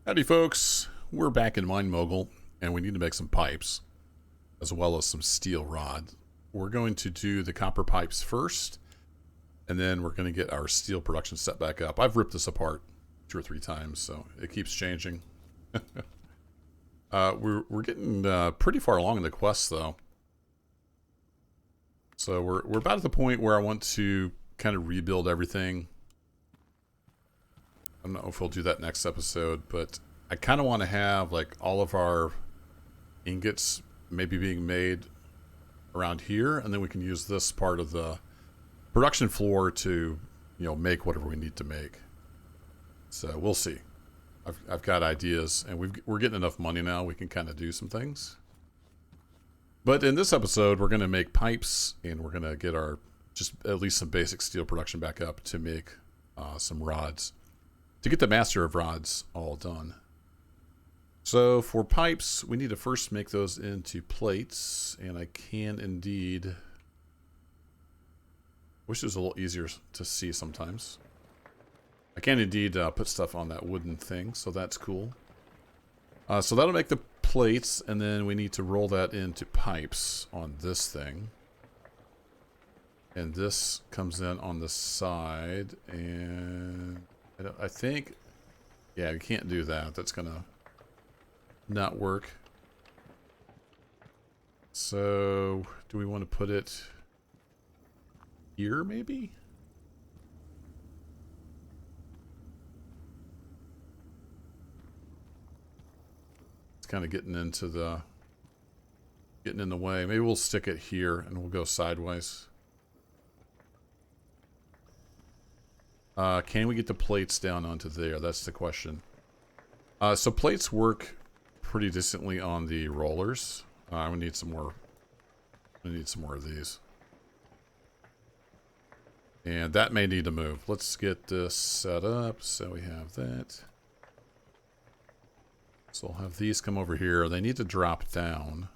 Howdy folks, we're back in Mine Mogul and we need to make some pipes as well as some steel rod. We're going to do the copper pipes first and then we're going to get our steel production set back up. I've ripped this apart 2 or 3 times, so it keeps changing. We're getting pretty far along in the quest though. So we're about at the point where I want to kind of rebuild everything. I don't know if we'll do that next episode, but I kind of want to have like all of our ingots maybe being made around here, and then we can use this part of the production floor to, make whatever we need to make. So we'll see. I've got ideas, and we're getting enough money now. We can kind of do some things. But in this episode, we're going to make pipes, and we're going to get our just at least some basic steel production back up to make some rods. To get the master of rods all done. So for pipes, we need to first make those into plates, and I can indeed. Wish it was a little easier to see sometimes. I can indeed put stuff on that wooden thing, so that's cool. So that'll make the plates, and then we need to roll that into pipes on this thing. And this comes in on the side, and I think, yeah, we can't do that. That's gonna not work. So, do we want to put it here, maybe? It's kind of getting in the way. Maybe we'll stick it here and we'll go sideways. Can we get the plates down onto there? That's the question. So plates work pretty decently on the rollers. We need some more. We need some more of these. And that may need to move. Let's get this set up so we have that. So we'll have these come over here. They need to drop down.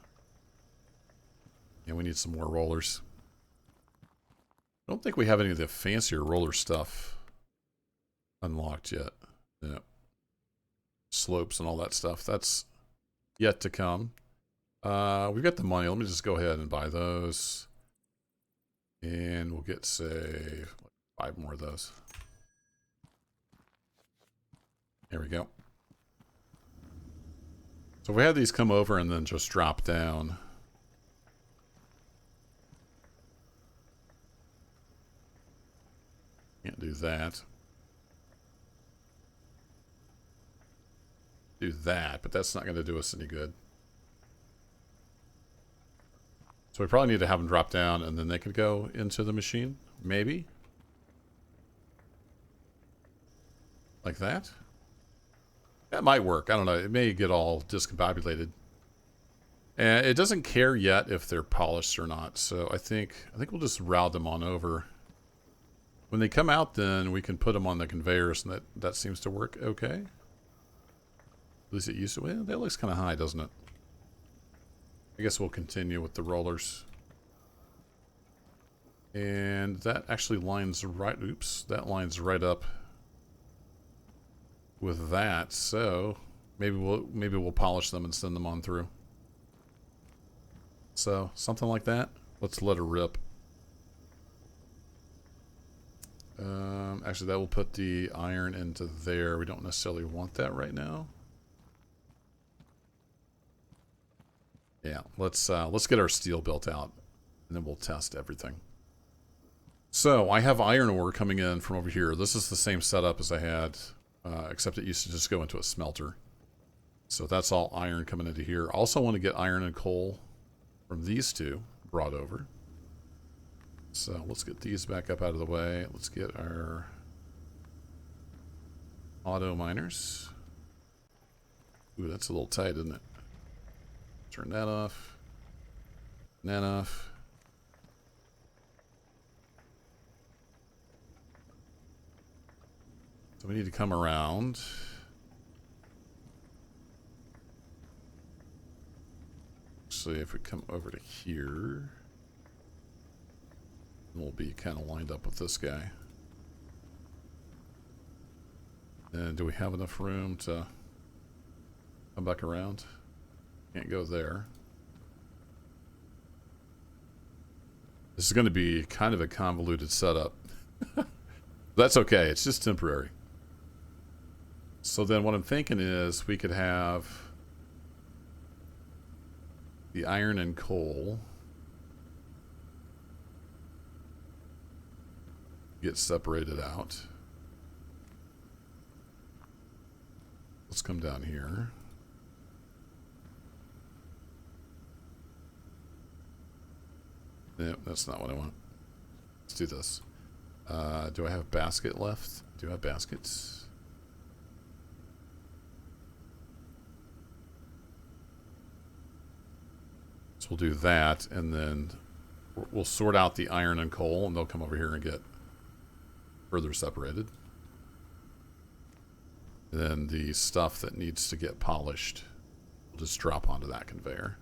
And we need some more rollers. I don't think we have any of the fancier roller stuff unlocked yet. Yeah. Slopes and all that stuff. That's yet to come. We've got the money. Let me just go ahead and buy those. And we'll get, say, 5 more of those. There we go. So we have these come over and then just drop down. Can't do that. Do that, but that's not going to do us any good. So we probably need to have them drop down and then they could go into the machine. Maybe. Like that. That might work. I don't know. It may get all discombobulated. And it doesn't care yet if they're polished or not. So I think we'll just route them on over. When they come out, then we can put them on the conveyors, and that seems to work okay. At least it used to. Well, that looks kind of high, doesn't it? I guess we'll continue with the rollers. And that actually lines right... Oops. That lines right up with that. So maybe we'll polish them and send them on through. So something like that. Let's let her rip. Actually, that will put the iron into there. We don't necessarily want that right now. Yeah, let's get our steel built out, and then we'll test everything. So I have iron ore coming in from over here. This is the same setup as I had, except it used to just go into a smelter. So that's all iron coming into here. Also want to get iron and coal from these two brought over. So let's get these back up out of the way. Let's get our auto miners. Ooh, that's a little tight, isn't it? Turn that off. That off. So we need to come around. Actually, if we come over to here, we'll be kind of lined up with this guy. And do we have enough room to Come back around. Can't go there. This is going to be kind of a convoluted setup. That's okay. It's just temporary. So then what I'm thinking is we could have the iron and coal get separated out. Let's come down here. No, that's not what I want. Let's do this. Do I have basket left? Do I have baskets? So we'll do that, and then we'll sort out the iron and coal, and they'll come over here and get further separated. And then the stuff that needs to get polished will just drop onto that conveyor.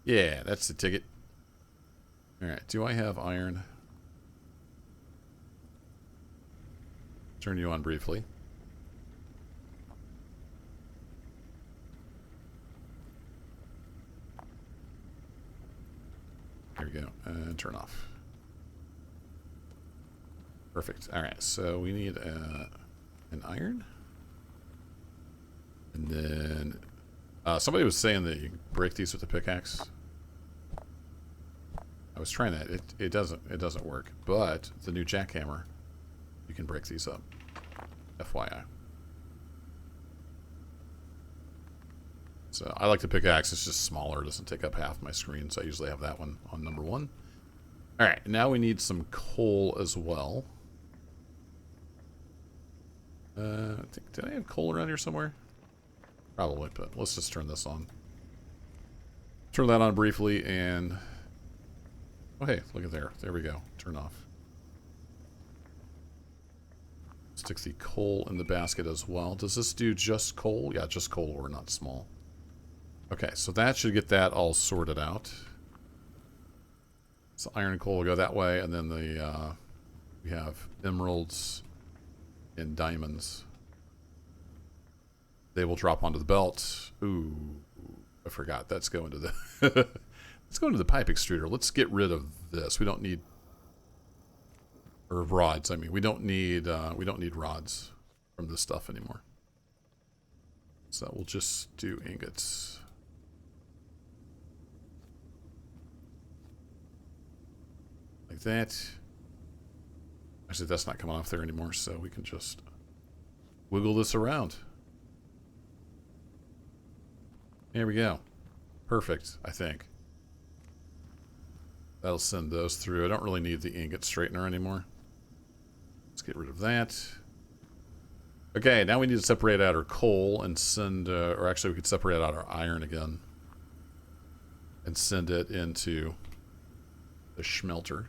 Yeah, that's the ticket. Alright, do I have iron? Turn you on briefly. There we go. And turn off. Perfect. Alright, so we need an iron. And then somebody was saying that you can break these with a pickaxe. I was trying that. It doesn't work. But the new jackhammer, you can break these up. FYI. So I like the pickaxe. It's just smaller. It doesn't take up half my screen. So I usually have that one on number 1. All right. Now we need some coal as well. Did I have coal around here somewhere? Probably, but let's just turn this on. Turn that on briefly and... Oh, hey, look at there. There we go. Turn off. Stick the coal in the basket as well. Does this do just coal? Yeah, just coal or not small. Okay, so that should get that all sorted out. So iron and coal will go that way, and then the we have emeralds and diamonds. They will drop onto the belt. Ooh, I forgot. That's going to the let's go into the pipe extruder. Let's get rid of this. We don't need rods. I mean, we don't need rods from this stuff anymore. So we'll just do ingots. Like that. Actually, that's not coming off there anymore, so we can just wiggle this around. There we go. Perfect, I think. That'll send those through. I don't really need the ingot straightener anymore. Let's get rid of that. Okay, now we need to separate out our coal and send, or actually we could separate out our iron again and send it into the smelter.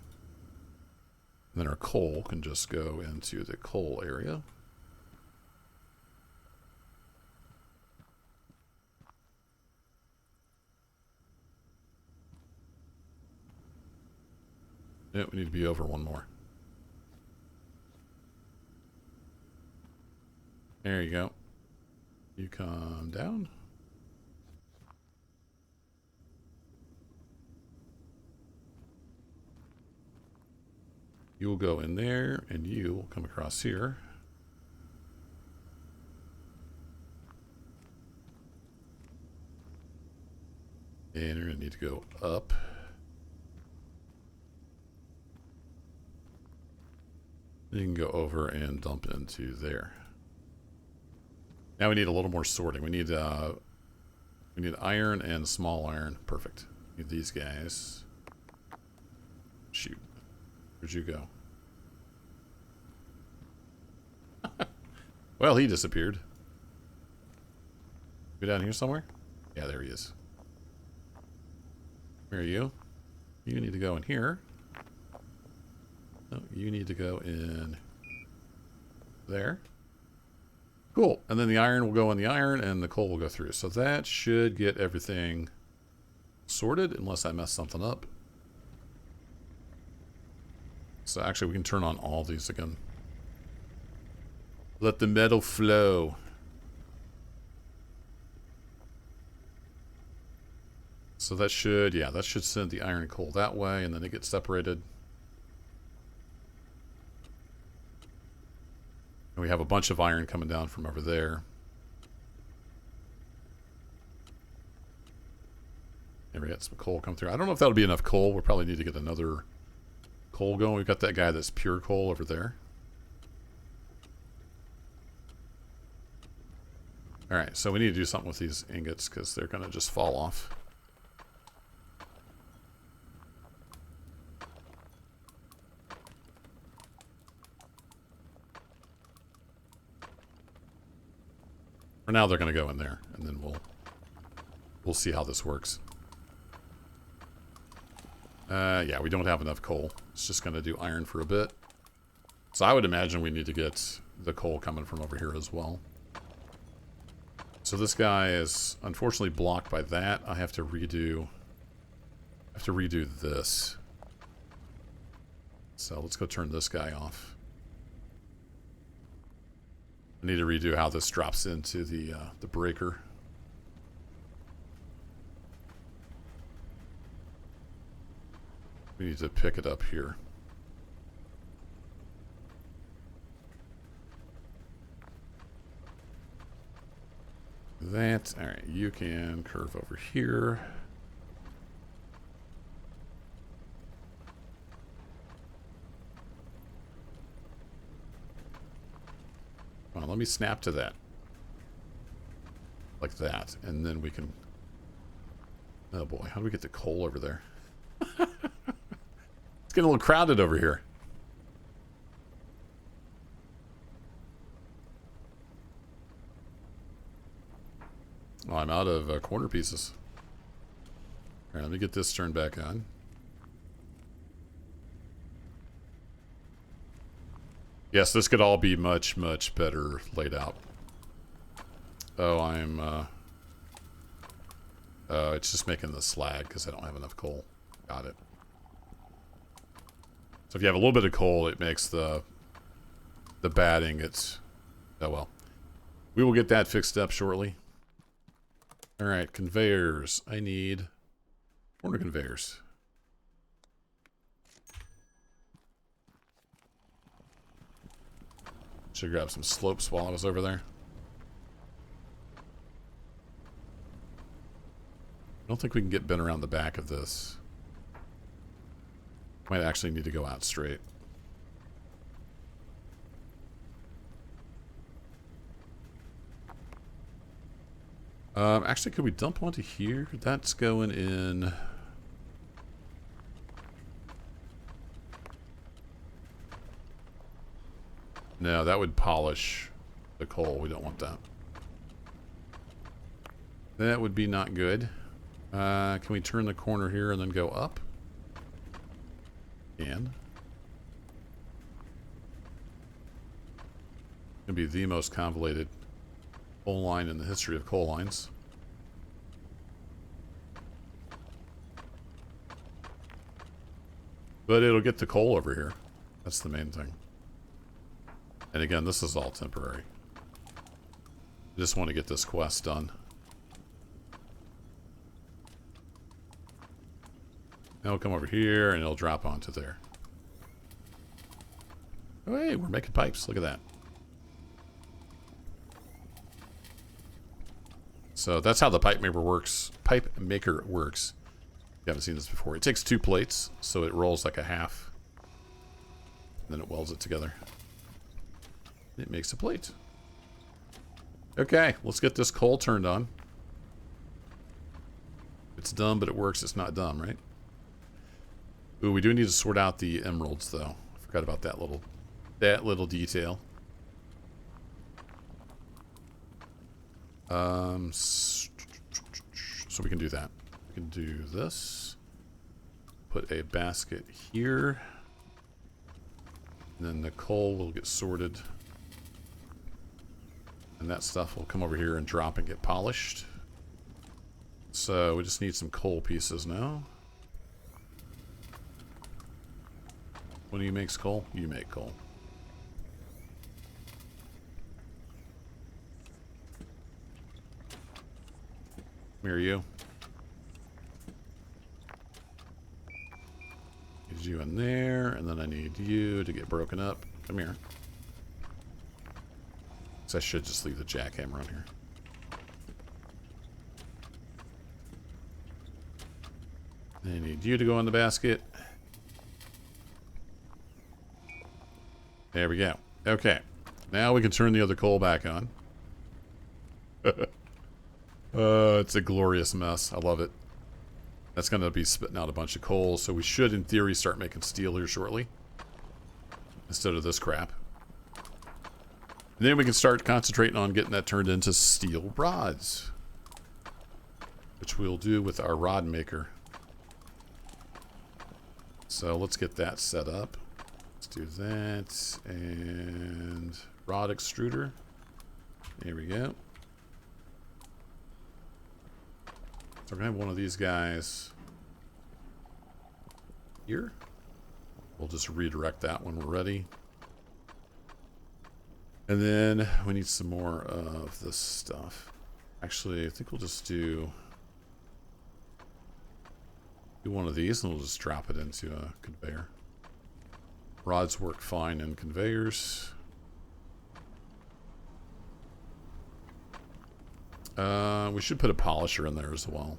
And then our coal can just go into the coal area. Yeah, we need to be over one more. There you go. You come down. You'll go in there, and you will come across here. And you're going to need to go up. You can go over and dump into there. Now we need a little more sorting. We need iron and small iron. Perfect. Need these guys. Shoot. Where'd you go? Well, he disappeared. Go down here somewhere? Yeah, there he is. Where are you? You need to go in here. No, you need to go in there. Cool. And then the iron will go in the iron and the coal will go through. So that should get everything sorted unless I mess something up. So actually we can turn on all these again. Let the metal flow. So that should, yeah, that should send the iron and coal that way, and then it gets separated. And we have a bunch of iron coming down from over there. And we got some coal come through. I don't know if that'll be enough coal. We'll probably need to get another coal going. We've got that guy that's pure coal over there. Alright, so we need to do something with these ingots because they're going to just fall off. For now, they're going to go in there, and then we'll see how this works. Yeah, we don't have enough coal. It's just going to do iron for a bit. So I would imagine we need to get the coal coming from over here as well. So this guy is unfortunately blocked by that. I have to redo this. So let's go turn this guy off. I need to redo how this drops into the breaker. We need to pick it up here. That, alright, you can curve over here. Come on, let me snap to that. Like that, and then we can... Oh boy, how do we get the coal over there? It's getting a little crowded over here. Oh, I'm out of corner pieces. All right, let me get this turned back on. Yes, this could all be much, much better laid out. Oh, it's just making the slag because I don't have enough coal. Got it. So if you have a little bit of coal, it makes the batting. Oh well. We will get that fixed up shortly. All right, conveyors. I need corner conveyors. Should grab some slopes while I was over there. I don't think we can get bent around the back of this. Might actually need to go out straight. Actually, could we dump onto here? That's going in... No, that would polish the coal. We don't want that. That would be not good. Can we turn the corner here and then go up? Can. Gonna be the most convoluted coal line in the history of coal lines. But it'll get the coal over here. That's the main thing. And again, this is all temporary. I just want to get this quest done. Now it'll come over here and it'll drop onto there. Oh, hey, we're making pipes. Look at that. So that's how the pipe maker works. Pipe maker works. You haven't seen this before. It takes 2 plates, so it rolls like a half. And then it welds it together. It makes a plate. Okay, let's get this coal turned on. It's dumb, but it works. It's not dumb, right? Ooh, we do need to sort out the emeralds, though. I forgot about that little detail. So we can do that. We can do this. Put a basket here. And then the coal will get sorted. And that stuff will come over here and drop and get polished. So we just need some coal pieces now. What do you make coal? You make coal. Come here, you. you in there, and then I need you to get broken up. Come here. So I should just leave the jackhammer on here. I need you to go in the basket. There we go. Okay. Now we can turn the other coal back on. It's a glorious mess. I love it. That's going to be spitting out a bunch of coal, so we should, in theory, start making steel here shortly. Instead of this crap. And then we can start concentrating on getting that turned into steel rods. Which we'll do with our rod maker. So let's get that set up. Let's do that. And rod extruder. There we go. So we're going to have one of these guys here. We'll just redirect that when we're ready. And then we need some more of this stuff. Actually, I think we'll just do one of these and we'll just drop it into a conveyor. Rods work fine in conveyors. We should put a polisher in there as well.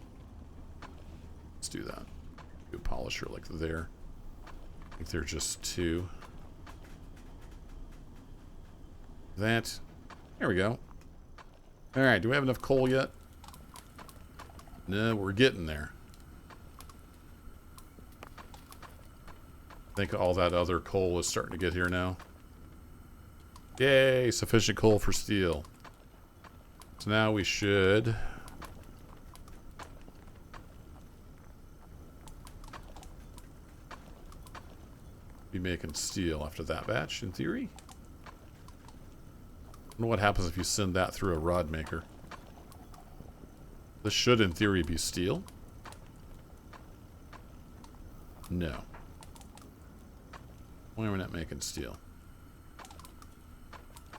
Let's do that. Do a polisher like there. I think they're just two. That. There we go. Alright, do we have enough coal yet? No, we're getting there. I think all that other coal is starting to get here now. Yay, sufficient coal for steel. So now we should be making steel after that batch, in theory. I wonder what happens if you send that through a rod maker. This should, in theory, be steel. No. Why are we not making steel?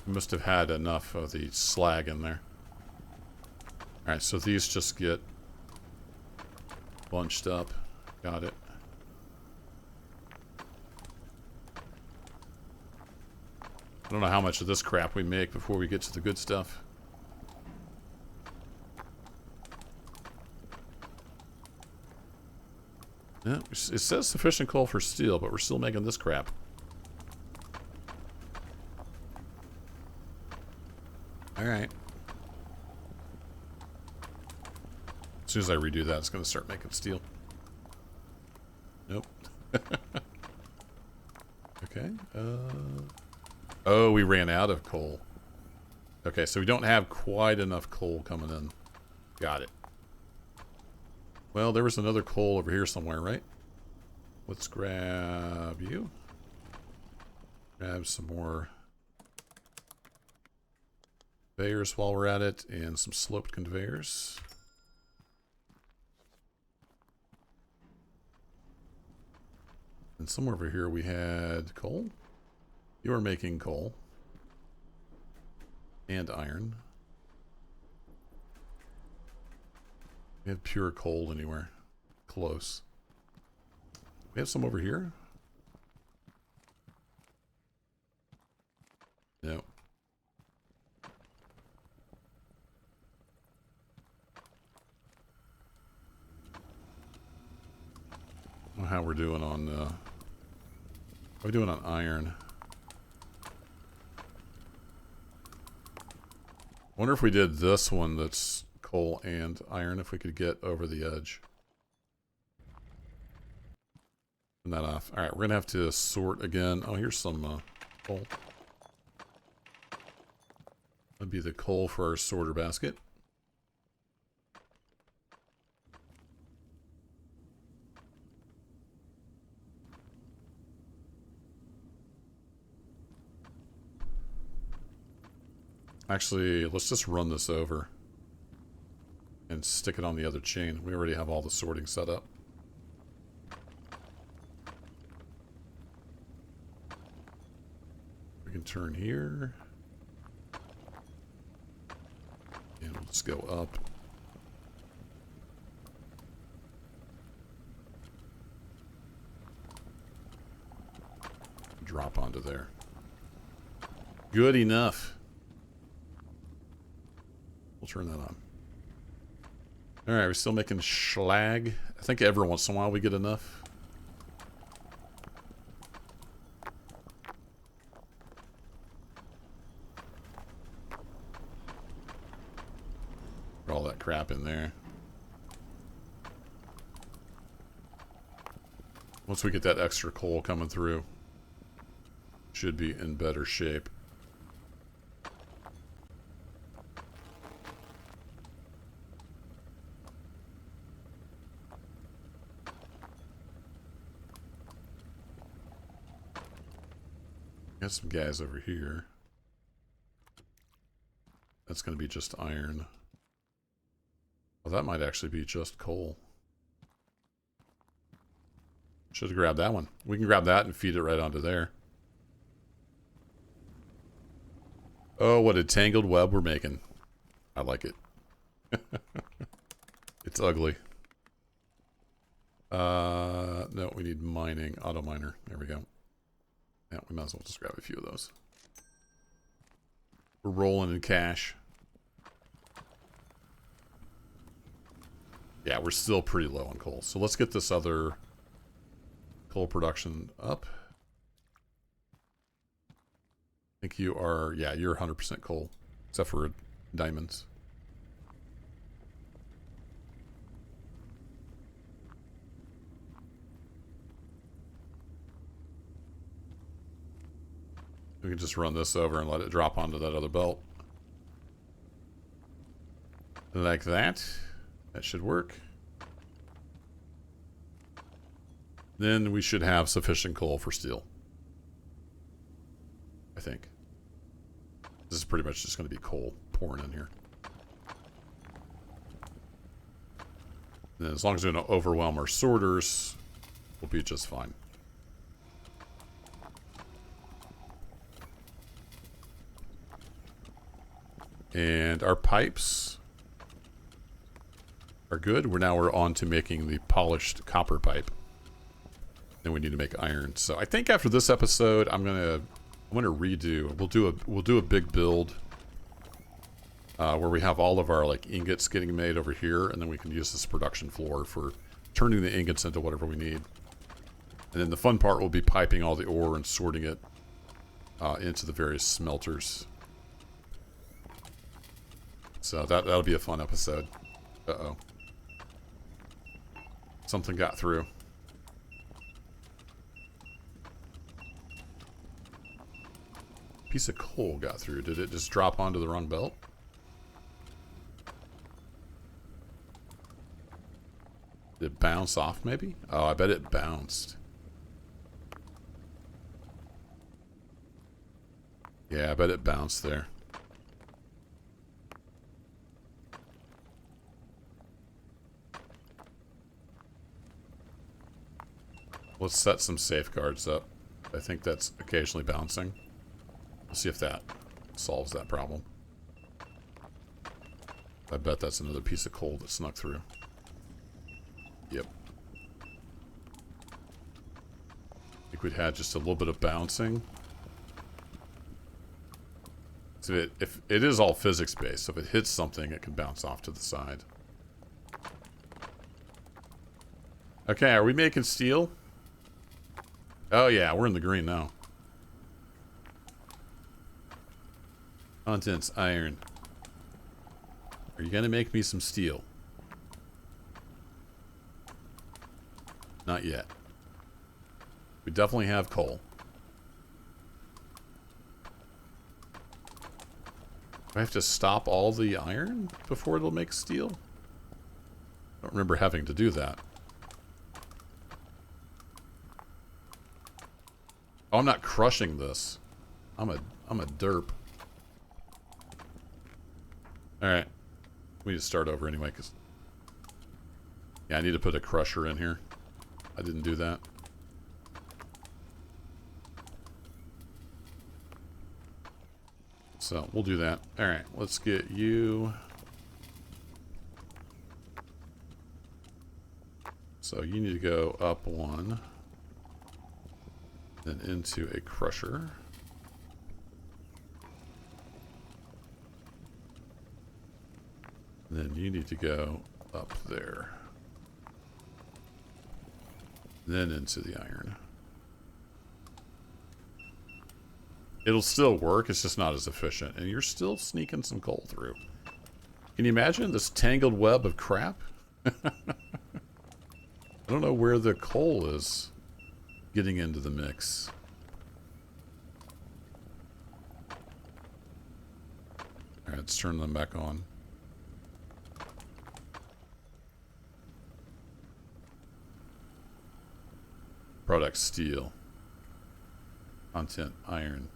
We must have had enough of the slag in there. Alright, so these just get bunched up. Got it. I don't know how much of this crap we make before we get to the good stuff. Yeah, it says sufficient coal for steel, but we're still making this crap. Alright. As soon as I redo that, it's going to start making steel. Nope. Okay. Oh, we ran out of coal. Okay, so we don't have quite enough coal coming in. Got it. Well, there was another coal over here somewhere, right? Let's grab you. Grab some more conveyors while we're at it, and some sloped conveyors. And somewhere over here we had coal. You are making coal. And iron. We have pure coal anywhere. Close. We have some over here? No. I don't know how we're doing on, how are we doing on iron? I wonder if we did this one that's coal and iron, if we could get over the edge. Turn that off. Alright, we're going to have to sort again. Oh, here's some coal. That'd be the coal for our sorter basket. Actually, let's just run this over and stick it on the other chain. We already have all the sorting set up. We can turn here. And we'll just go up. drop onto there. Good enough. We'll turn that on. Alright, we're still making schlag. I think every once in a while we get enough. Put all that crap in there. Once we get that extra coal coming through, should be in better shape. Got some guys over here. That's going to be just iron. Well, that might actually be just coal. Should have grabbed that one. We can grab that and feed it right onto there. Oh, what a tangled web we're making. I like it. It's ugly. No, we need mining. Auto miner. There we go. Yeah, we might as well just grab a few of those. We're rolling in cash. Yeah, we're still pretty low on coal. So let's get this other coal production up. I think you are, yeah, you're 100% coal, except for diamonds. We can just run this over and let it drop onto that other belt. Like that. That should work. Then we should have sufficient coal for steel. I think. This is pretty much just going to be coal pouring in here. And then as long as we don't overwhelm our sorters, we'll be just fine. And our pipes are good. We're on to making the polished copper pipe. Then we need to make iron. So I think after this episode, I'm gonna redo. We'll do a big build where we have all of our like ingots getting made over here, and then we can use this production floor for turning the ingots into whatever we need. And then the fun part will be piping all the ore and sorting it into the various smelters. So that'll be a fun episode. Uh-oh. Something got through. Piece of coal got through. Did it just drop onto the wrong belt? Did it bounce off maybe? Oh, I bet it bounced. Yeah, I bet it bounced there. Let's set some safeguards up. I think that's occasionally bouncing. We'll see if that solves that problem. I bet that's another piece of coal that snuck through. Yep. I think we'd had just a little bit of bouncing. So if it is all physics based, so if it hits something, it can bounce off to the side. Okay, are we making steel? Oh yeah, we're in the green now. Contents, iron. Are you gonna make me some steel? Not yet. We definitely have coal. Do I have to stop all the iron before it'll make steel? I don't remember having to do that. Oh, I'm not crushing this. I'm a derp. Alright. We need to start over anyway, because... Yeah, I need to put a crusher in here. I didn't do that. So, we'll do that. Alright, let's get you... So, you need to go up one. Then into a crusher. And then you need to go up there. Then into the iron. It'll still work, it's just not as efficient. And you're still sneaking some coal through. Can you imagine this tangled web of crap? I don't know where the coal is getting into the mix. Alright, let's turn them back on. Product steel. Content iron.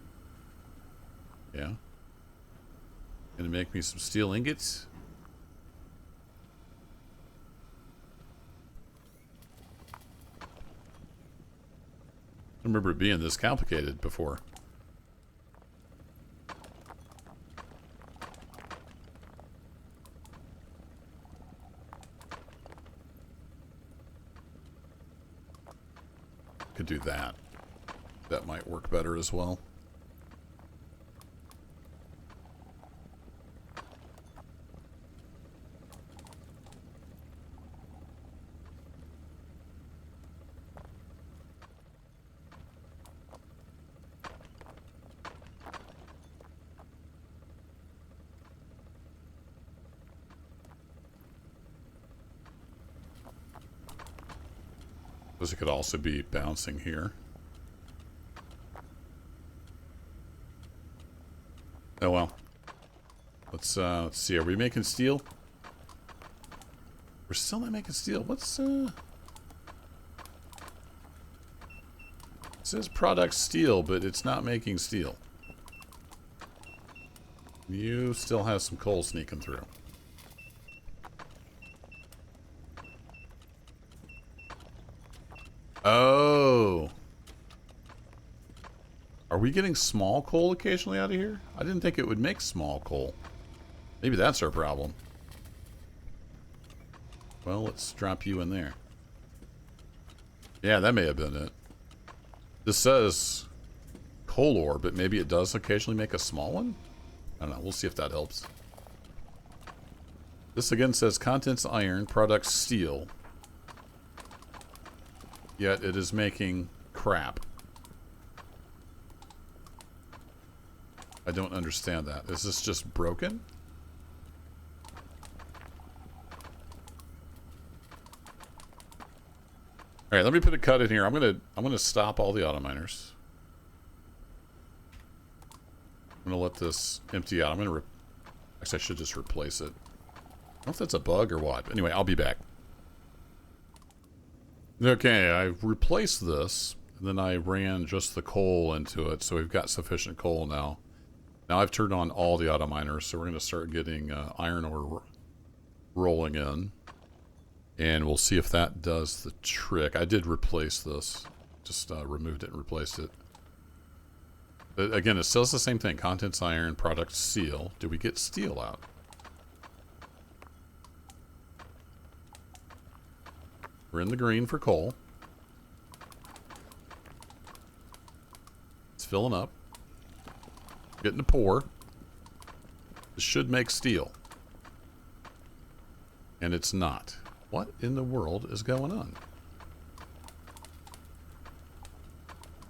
Yeah. Gonna make me some steel ingots. I remember it being this complicated before. Could do that. That might work better as well. It could also be bouncing here. Oh well. Let's see. Are we making steel? We're still not making steel. What's it says product steel, but it's not making steel. You still have some coal sneaking through. Oh. Are we getting small coal occasionally out of here? I didn't think it would make small coal. Maybe that's our problem. Well, let's drop you in there. Yeah, that may have been it. This says coal ore, but maybe it does occasionally make a small one? I don't know. We'll see if that helps. This again says contents iron, products steel. Yet it is making crap. I don't understand that. Is this just broken? Alright, let me put a cut in here. I'm gonna stop all the auto miners. I'm gonna let this empty out. Actually, I should just replace it. I don't know if that's a bug or what. But anyway, I'll be back. Okay, I replaced this, and then I ran just the coal into it, so we've got sufficient coal now. Now I've turned on all the auto miners, so we're going to start getting iron ore rolling in. And we'll see if that does the trick. I did replace this. Just removed it and replaced it. But again, it still says the same thing. Contents iron, product steel. Did we get steel out? We're in the green for coal. It's filling up. Getting to pour. This should make steel. And it's not. What in the world is going on?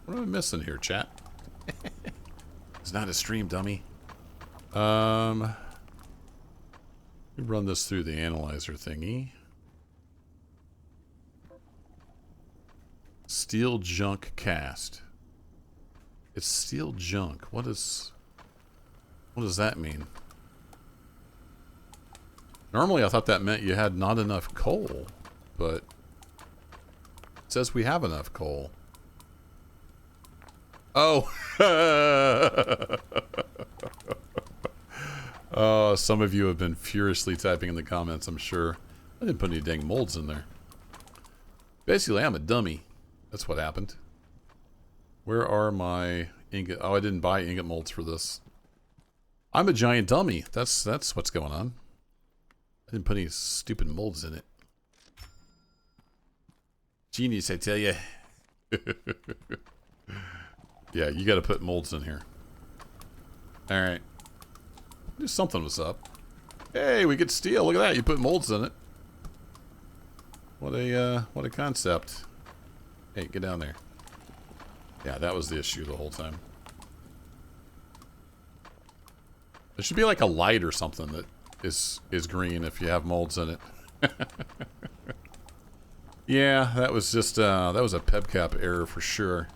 What am I missing here, chat? It's not a stream, dummy. We run this through the analyzer thingy. Steel junk cast. It's steel junk. What does that mean? Normally I thought that meant you had not enough coal, but it says we have enough coal. Oh. Oh, some of you have been furiously typing in the comments, I'm sure. I didn't put any dang molds in there. Basically, I'm a dummy. That's what happened. Where are my ingot? Oh, I didn't buy ingot molds for this. I'm a giant dummy. That's what's going on. I didn't put any stupid molds in it. Genius, I tell you. Yeah, you got to put molds in here. All right. Knew something was up. Hey, we get steel. Look at that. You put molds in it. What a concept. Hey, get down there. Yeah, that was the issue the whole time. There should be like a light or something that is green if you have molds in it. Yeah, that was just that was a PebCap error for sure.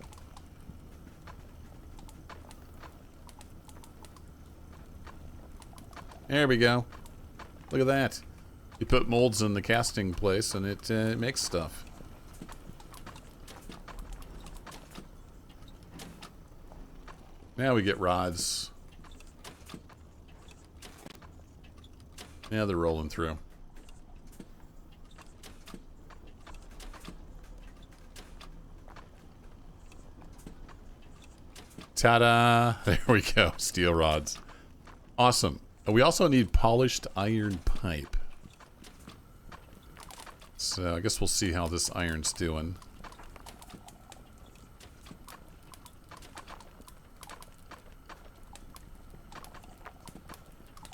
There we go. Look at that. You put molds in the casting place and it makes stuff. Now we get rods. Yeah, they're rolling through. Ta-da! There we go. Steel rods. Awesome. We also need polished iron pipe. So I guess we'll see how this iron's doing.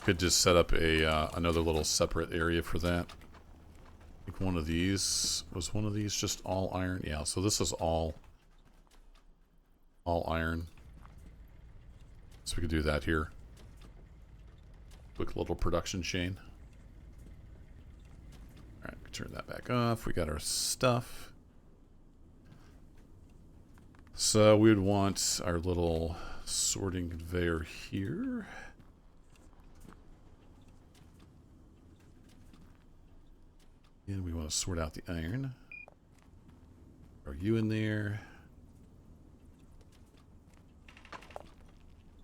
Could just set up a another little separate area for that. I think one of these was just all iron. Yeah, so this is all iron. So we could do that here. Quick little production chain. Alright, turn that back off. We got our stuff. So we would want our little sorting conveyor here. And we want to sort out the iron. Throw you in there.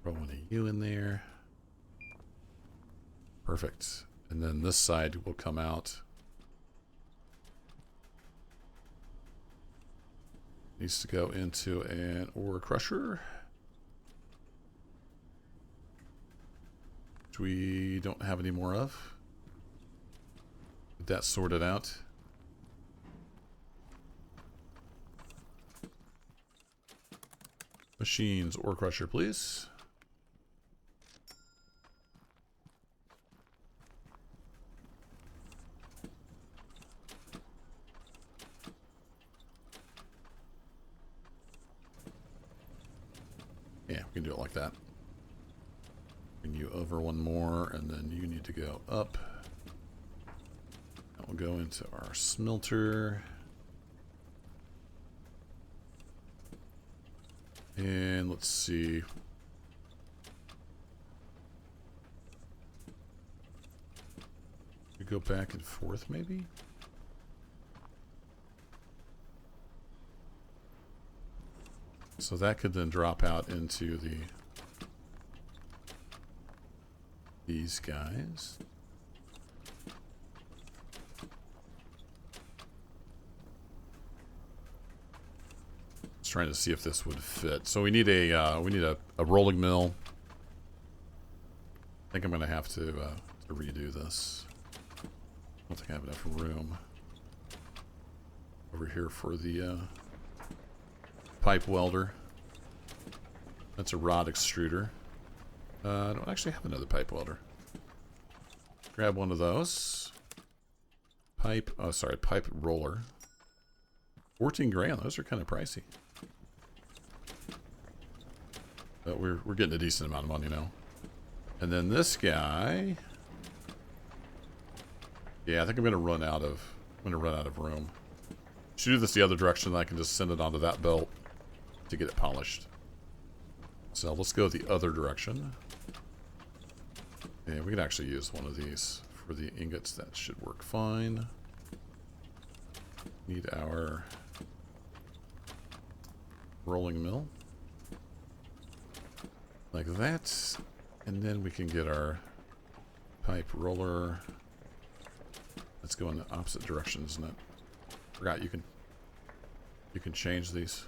Throw one of you in there. Perfect. And then this side will come out. Needs to go into an ore crusher. Which we don't have any more of. Get that sorted out. Machines, ore crusher, please. Yeah, we can do it like that. Bring you over one more, and then you need to go up. That will go into our smelter. And let's see. We go back and forth, maybe? So that could then drop out into these guys. Just trying to see if this would fit. So we need a rolling mill. I think I'm gonna have to redo this. I don't think I have enough room over here for the pipe welder. That's a rod extruder. I don't actually have another pipe welder. Grab one of those. Pipe roller. 14 grand, those are kind of pricey. But we're getting a decent amount of money now. And then this guy. Yeah, I think I'm gonna run out of room. Should do this the other direction, then I can just send it onto that belt to get it polished. So let's go the other direction. And we can actually use one of these for the ingots. That should work fine. Need our rolling mill. Like that. And then we can get our pipe roller. Let's go in the opposite direction, isn't it? Forgot you can change these.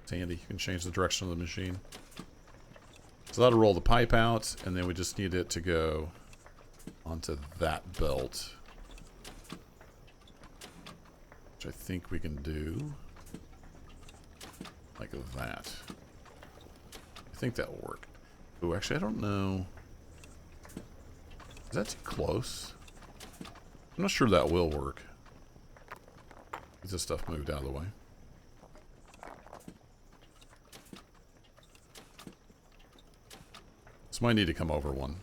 It's handy. You can change the direction of the machine. So that'll roll the pipe out, and then we just need it to go onto that belt, which I think we can do. like that. I think that will work. Oh, actually, I don't know. Is that too close? I'm not sure that will work. Get this stuff moved out of the way. This might need to come over one.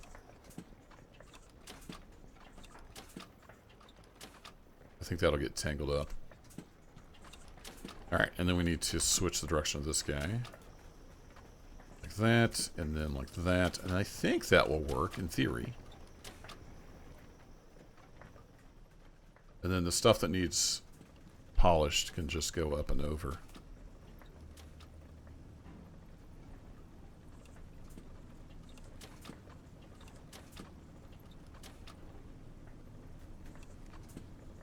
I think that'll get tangled up. Alright, and then we need to switch the direction of this guy. Like that, and then like that. And I think that will work, in theory. And then the stuff that needs polished can just go up and over.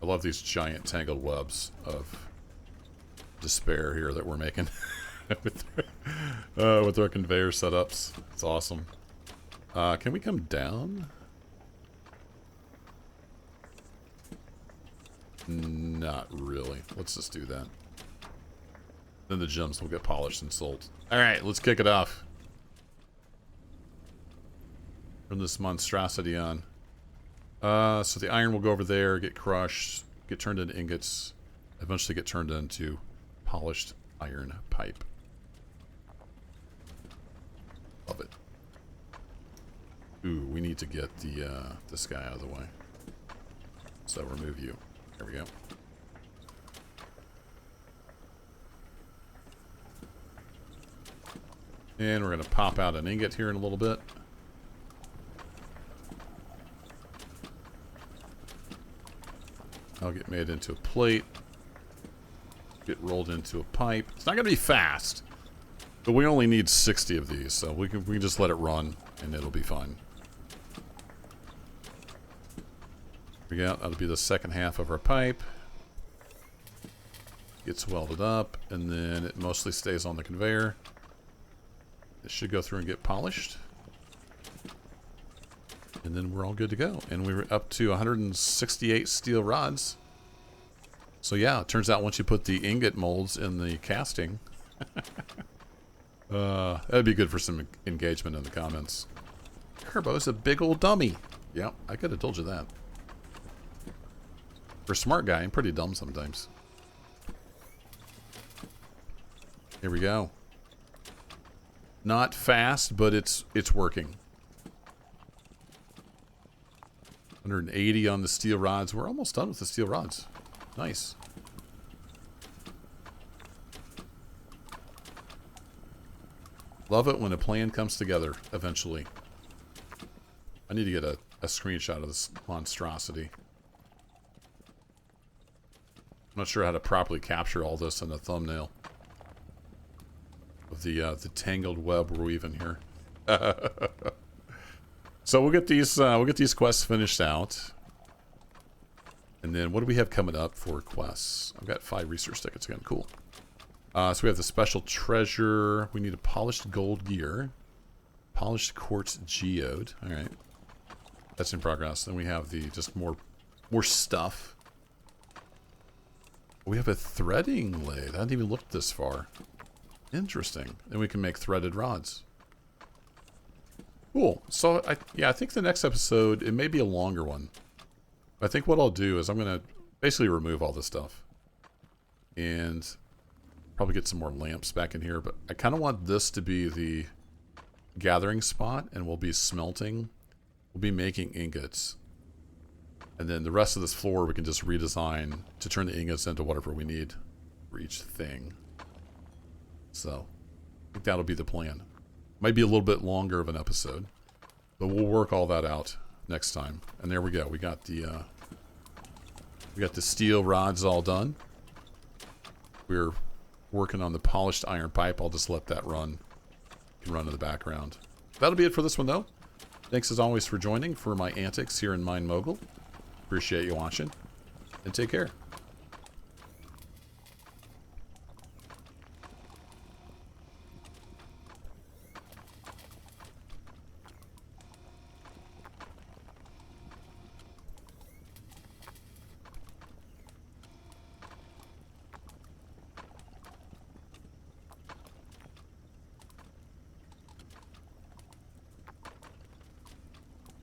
I love these giant tangled webs of despair here that we're making with our conveyor setups. It's awesome. Can we come down? Not really. Let's just do that. Then the gems will get polished and sold. Alright, let's kick it off. Turn this monstrosity on. So the iron will go over there, get crushed, get turned into ingots, eventually get turned into polished iron pipe. Love it. Ooh, we need to get the this guy out of the way. So remove you. There we go. And we're going to pop out an ingot here in a little bit. I'll get made into a plate. Get rolled into a pipe. It's not going to be fast, but we only need 60 of these, so we can just let it run, and it'll be fine. Here we go. That'll be the second half of our pipe. Gets welded up, and then it mostly stays on the conveyor. It should go through and get polished. And then we're all good to go. And we were up to 168 steel rods. So yeah, it turns out once you put the ingot molds in the casting, that'd be good for some engagement in the comments. Turbo's a big old dummy. Yeah, I could have told you that. For a smart guy, I'm pretty dumb sometimes. Here we go. Not fast, but it's working. 180 on the steel rods. We're almost done with the steel rods. Nice. Love it when a plan comes together eventually. I need to get a screenshot of this monstrosity. I'm not sure how to properly capture all this in a thumbnail of the tangled web we're weaving here. So we'll get these quests finished out. And then what do we have coming up for quests? I've got 5 research tickets again. Cool. So we have the special treasure. We need a polished gold gear. Polished quartz geode. Alright. That's in progress. Then we have the just more stuff. We have a threading lathe. I hadn't even looked this far. Interesting. Then we can make threaded rods. Cool. So, I think the next episode, it may be a longer one. I think what I'll do is I'm going to basically remove all this stuff. And probably get some more lamps back in here. But I kind of want this to be the gathering spot. And we'll be smelting. We'll be making ingots. And then the rest of this floor we can just redesign to turn the ingots into whatever we need for each thing. So, I think that'll be the plan. Might be a little bit longer of an episode, but we'll work all that out next time. And there we go. We got the steel rods all done. We're working on the polished iron pipe. I'll just let that run. It can run in the background. That'll be it for this one, though. Thanks as always for joining for my antics here in Mine Mogul. Appreciate you watching, and take care.